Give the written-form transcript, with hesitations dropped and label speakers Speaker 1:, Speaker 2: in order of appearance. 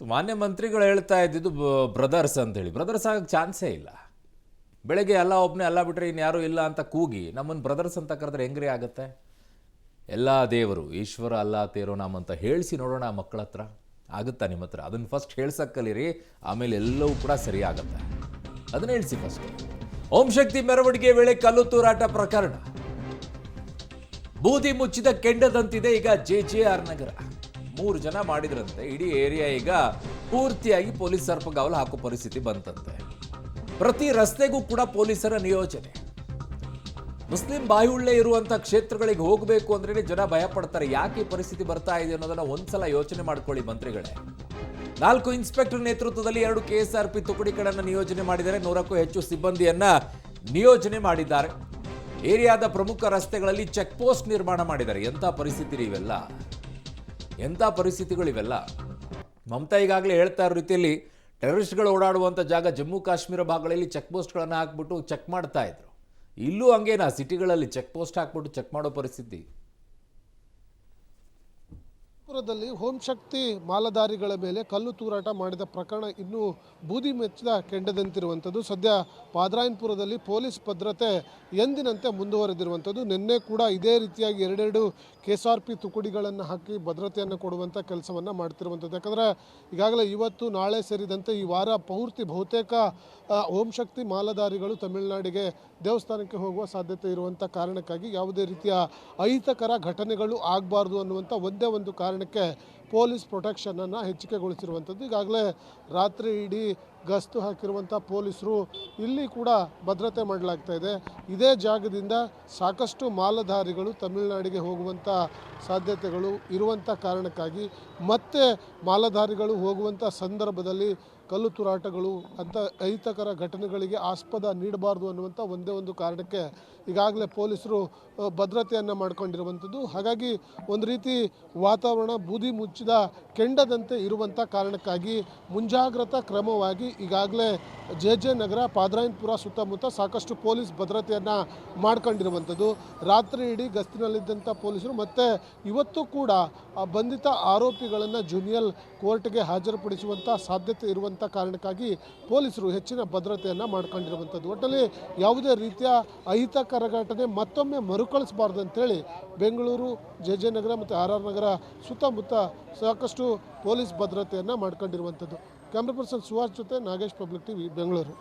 Speaker 1: So ಮಾನ್ಯ ಮಂತ್ರಿಗಳು ಹೇಳ್ತಾ ಇದ್ದಿದ್ದು ಬ್ರದರ್ಸ್ ಅಂತೇಳಿ. ಬ್ರದರ್ಸ್ ಆಗಕ್ಕೆ ಚಾನ್ಸೇ ಇಲ್ಲ. ಬೆಳಗ್ಗೆ ಎಲ್ಲ ಒಬ್ಬನೇ ಅಲ್ಲ ಬಿಟ್ಟರೆ ಇನ್ಯಾರೂ ಇಲ್ಲ ಅಂತ ಕೂಗಿ ನಮ್ಮನ್ನು ಬ್ರದರ್ಸ್ ಅಂತ ಕರೆದ್ರೆ ಹೆಂಗ್ರಿ ಆಗುತ್ತೆ? ಎಲ್ಲ ದೇವರು ಈಶ್ವರ ಅಲ್ಲ ತೇರೋ ನಾಮ ಅಂತ ಹೇಳಿಸಿ ನೋಡೋಣ ಆ ಮಕ್ಕಳ ಹತ್ರ. ಆಗುತ್ತಾ ನಿಮ್ಮ ಹತ್ರ? ಅದನ್ನು ಫಸ್ಟ್ ಹೇಳ್ಸಕ್ಕೆ ಕಲೀರಿ, ಆಮೇಲೆ ಎಲ್ಲವೂ ಕೂಡ ಸರಿ ಆಗುತ್ತೆ. ಅದನ್ನ ಹೇಳಿಸಿ ಫಸ್ಟ್. ಓಂ ಶಕ್ತಿ ಮೆರವಣಿಗೆ ವೇಳೆ ಕಲ್ಲು ತೂರಾಟ ಪ್ರಕರಣ ಬೂದಿ ಮುಚ್ಚಿದ ಕೆಂಡದಂತಿದೆ ಈಗ JJR ನಗರ. 3 ಜನ ಮಾಡಿದ್ರಂತೆ. ಇಡೀ ಏರಿಯಾ ಈಗ ಪೂರ್ತಿಯಾಗಿ ಪೊಲೀಸ್ ಸರ್ಪಗಾವಲು ಹಾಕೋ ಪರಿಸ್ಥಿತಿ ಬಂತಂತೆ. ಪ್ರತಿ ರಸ್ತೆಗೂ ಕೂಡ ಪೊಲೀಸರ ನಿಯೋಜನೆ. ಮುಸ್ಲಿಂ ಬಾಹುಳ್ಯ ಇರುವಂತಹ ಕ್ಷೇತ್ರಗಳಿಗೆ ಹೋಗಬೇಕು ಅಂದ್ರೆ ಜನ ಭಯ ಪಡ್ತಾರೆ. ಯಾಕೆ ಈ ಪರಿಸ್ಥಿತಿ ಬರ್ತಾ ಇದೆ ಅನ್ನೋದನ್ನ ಒಂದ್ಸಲ ಯೋಚನೆ ಮಾಡ್ಕೊಳ್ಳಿ ಮಂತ್ರಿಗಳೇ. 4 ಇನ್ಸ್ಪೆಕ್ಟರ್ ನೇತೃತ್ವದಲ್ಲಿ 2 KSRP ತುಕಡಿಗಳನ್ನು ನಿಯೋಜನೆ ಮಾಡಿದ್ದಾರೆ. 100ಕ್ಕೂ ಹೆಚ್ಚು ಸಿಬ್ಬಂದಿಯನ್ನ ನಿಯೋಜನೆ ಮಾಡಿದ್ದಾರೆ. ಏರಿಯಾದ ಪ್ರಮುಖ ರಸ್ತೆಗಳಲ್ಲಿ ಚೆಕ್ ಪೋಸ್ಟ್ ನಿರ್ಮಾಣ ಮಾಡಿದ್ದಾರೆ. ಎಂಥ ಪರಿಸ್ಥಿತಿ ಇವೆಲ್ಲ, ಎಂಥ ಪರಿಸ್ಥಿತಿಗಳಿವೆಲ್ಲ. ಮಮತಾ ಈಗಾಗಲೇ ಹೇಳ್ತಾ ಇರೋ ರೀತಿಯಲ್ಲಿ ಟೆರರಿಸ್ಟ್ಗಳು ಓಡಾಡುವಂಥ ಜಾಗ ಜಮ್ಮು ಕಾಶ್ಮೀರ ಭಾಗಗಳಲ್ಲಿ ಚೆಕ್ ಪೋಸ್ಟ್ಗಳನ್ನು ಹಾಕ್ಬಿಟ್ಟು ಚೆಕ್ ಮಾಡ್ತಾ ಇದ್ರು. ಇಲ್ಲೂ ಹಂಗೇನಾ? ಸಿಟಿಗಳಲ್ಲಿ ಚೆಕ್ ಪೋಸ್ಟ್ ಹಾಕ್ಬಿಟ್ಟು ಚೆಕ್ ಮಾಡೋ ಪರಿಸ್ಥಿತಿ.
Speaker 2: ಪುರದಲ್ಲಿ ಹೋಮ್ ಶಕ್ತಿ ಮಾಲಧಾರಿಗಳ ಮೇಲೆ ಕಲ್ಲು ತೂರಾಟ ಮಾಡಿದ ಪ್ರಕರಣ ಇನ್ನೂ ಬೂದಿ ಮೆಚ್ಚಿದ ಕೆಂಡದಂತಿರುವಂಥದ್ದು. ಸದ್ಯ ಪಾದರಾಯನಪುರದಲ್ಲಿ ಪೊಲೀಸ್ ಭದ್ರತೆ ಎಂದಿನಂತೆ ಮುಂದುವರೆದಿರುವಂಥದ್ದು. ನಿನ್ನೆ ಕೂಡ ಇದೇ ರೀತಿಯಾಗಿ 2 KSRP ತುಕಡಿಗಳನ್ನು ಹಾಕಿ ಭದ್ರತೆಯನ್ನು ಕೊಡುವಂಥ ಕೆಲಸವನ್ನು ಮಾಡ್ತಿರುವಂಥದ್ದು. ಯಾಕಂದರೆ ಈಗಾಗಲೇ ಇವತ್ತು ನಾಳೆ ಸೇರಿದಂತೆ ಈ ವಾರ ಪೂರ್ತಿ ಬಹುತೇಕ ಹೋಮ್ ಶಕ್ತಿ ಮಾಲಧಾರಿಗಳು ತಮಿಳುನಾಡಿಗೆ ದೇವಸ್ಥಾನಕ್ಕೆ ಹೋಗುವ ಸಾಧ್ಯತೆ ಇರುವಂಥ ಕಾರಣಕ್ಕಾಗಿ ಯಾವುದೇ ರೀತಿಯ ಅಹಿತಕರ ಘಟನೆಗಳು ಆಗಬಾರ್ದು ಅನ್ನುವಂಥ ಒಂದೇ ಒಂದು ಕಾರಣಕ್ಕೆ ಪೊಲೀಸ್ ಪ್ರೊಟೆಕ್ಷನನ್ನು ಹೆಚ್ಚಿಗೆಗೊಳಿಸಿರುವಂಥದ್ದು. ಈಗಾಗಲೇ ರಾತ್ರಿ ಇಡೀ ಗಸ್ತು ಹಾಕಿರುವಂಥ ಪೊಲೀಸರು ಇಲ್ಲಿ ಕೂಡ ಭದ್ರತೆ ಮಾಡಲಾಗ್ತಾ ಇದೆ. ಇದೇ ಜಾಗದಿಂದ ಸಾಕಷ್ಟು ಮಾಲಧಾರಿಗಳು ತಮಿಳುನಾಡಿಗೆ ಹೋಗುವಂಥ ಸಾಧ್ಯತೆಗಳು ಇರುವಂಥ ಕಾರಣಕ್ಕಾಗಿ ಮತ್ತೆ ಮಾಲಧಾರಿಗಳು ಹೋಗುವಂಥ ಸಂದರ್ಭದಲ್ಲಿ ಕಲ್ಲು ತೂರಾಟಗಳು ಅಂತ ಅಹಿತಕರ ಘಟನೆಗಳಿಗೆ ಆಸ್ಪದ ನೀಡಬಾರ್ದು ಅನ್ನುವಂಥ ಒಂದೇ ಒಂದು ಕಾರಣಕ್ಕೆ ಈಗಾಗಲೇ ಪೊಲೀಸರು ಭದ್ರತೆಯನ್ನು ಮಾಡ್ಕೊಂಡಿರುವಂಥದ್ದು. ಹಾಗಾಗಿ ಒಂದು ರೀತಿ ವಾತಾವರಣ ಬೂದಿ ಮುಚ್ಚಿದ ಕೆಂಡದಂತೆ ಇರುವಂಥ ಕಾರಣಕ್ಕಾಗಿ ಮುಂಜಾಗ್ರತಾ ಕ್ರಮವಾಗಿ ಈಗಾಗಲೇ JJ ನಗರ ಪಾದರಾಯನಪುರ ಸುತ್ತಮುತ್ತ ಸಾಕಷ್ಟು ಪೊಲೀಸ್ ಭದ್ರತೆಯನ್ನು ಮಾಡ್ಕೊಂಡಿರುವಂಥದ್ದು. ರಾತ್ರಿ ಇಡೀ ಗಸ್ತಿನಲ್ಲಿದ್ದಂಥ ಪೊಲೀಸರು ಮತ್ತು ಇವತ್ತು ಕೂಡ ಬಂಧಿತ ಆರೋಪಿಗಳನ್ನು ಜುನಿಯಲ್ ಕೋರ್ಟ್ಗೆ ಹಾಜರುಪಡಿಸುವಂಥ ಸಾಧ್ಯತೆ ಇರುವಂಥ ಕಾರಣಕ್ಕಾಗಿ ಪೊಲೀಸರು ಹೆಚ್ಚಿನ ಭದ್ರತೆಯನ್ನು ಮಾಡ್ಕೊಂಡಿರುವಂಥದ್ದು. ಒಟ್ಟಲ್ಲಿ ಯಾವುದೇ ರೀತಿಯ ಅಹಿತಕರ ಘಟನೆ ಮತ್ತೊಮ್ಮೆ ಮರುಕಳಿಸಬಾರ್ದು ಅಂತೇಳಿ ಬೆಂಗಳೂರು JJ ನಗರ ಮತ್ತು RR ನಗರ ಸುತ್ತಮುತ್ತ ಸಾಕಷ್ಟು ಪೊಲೀಸ್ ಭದ್ರತೆಯನ್ನು ಮಾಡ್ಕೊಂಡಿರುವಂಥದ್ದು. ಕ್ಯಾಮ್ರಾ ಪರ್ಸನ್ ಸುಹಾಸ್ ಜೊತೆ ನಾಗೇಶ್, ಪಬ್ಲಿಕ್ TV, ಬೆಂಗಳೂರು.